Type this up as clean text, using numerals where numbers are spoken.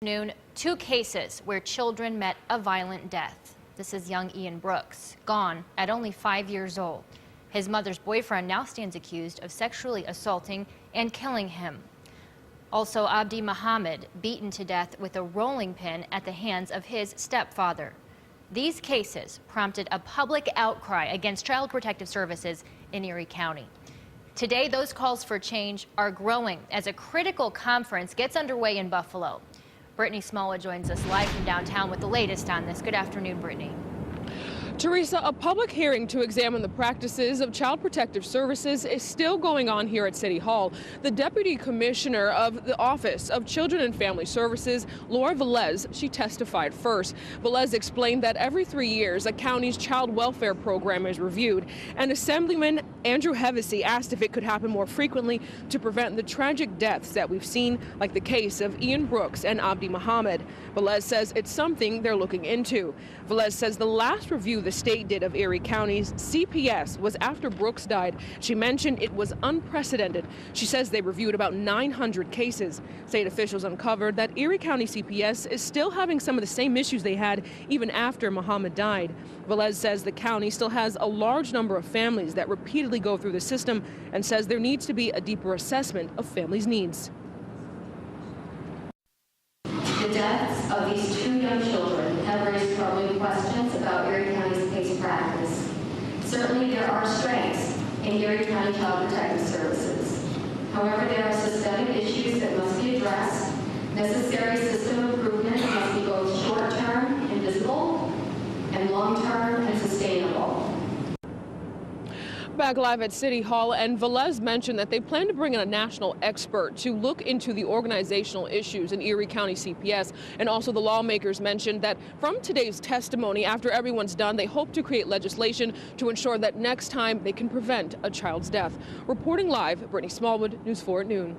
Noon, two cases where children met a violent death. This is young Ian Brooks, gone at only 5 years old. His mother's boyfriend now stands accused of sexually assaulting and killing him. Also, Abdi Muhammad, beaten to death with a rolling pin at the hands of his stepfather. These cases prompted a public outcry against Child Protective Services in Erie County. Today, those calls for change are growing as a critical conference gets underway in Buffalo. Brittany Smallwood joins us live from downtown with the latest on this. Good afternoon, Brittany. Teresa, a public hearing to examine the practices of Child Protective Services is still going on here at City Hall. The Deputy Commissioner of the Office of Children and Family Services, Laura Velez, she testified first. Velez explained that every 3 years, a county's child welfare program is reviewed, and Assemblyman Andrew Hevesy asked if it could happen more frequently to prevent the tragic deaths that we've seen, like the case of Ian Brooks and Abdi Muhammad. Velez says it's something they're looking into. Velez says the last review the state did of Erie County's CPS was after Brooks died. She mentioned it was unprecedented. She says they reviewed about 900 cases. State officials uncovered that Erie County CPS is still having some of the same issues they had even after Muhammad died. Velez says the county still has a large number of families that repeatedly go through the system and says there needs to be a deeper assessment of families' needs. The deaths of these two young children have raised troubling questions about Erie County's PACE practice. Certainly there are strengths in Erie County Child Protective Services. However, there are systemic issues that must be addressed. Necessary system improvement must be both short-term and visible, and long-term and sustainable. Back live at City Hall, and Velez mentioned that they plan to bring in a national expert to look into the organizational issues in Erie County CPS. And also the lawmakers mentioned that from today's testimony, after everyone's done, they hope to create legislation to ensure that next time they can prevent a child's death. Reporting live, Brittany Smallwood, News 4 at noon.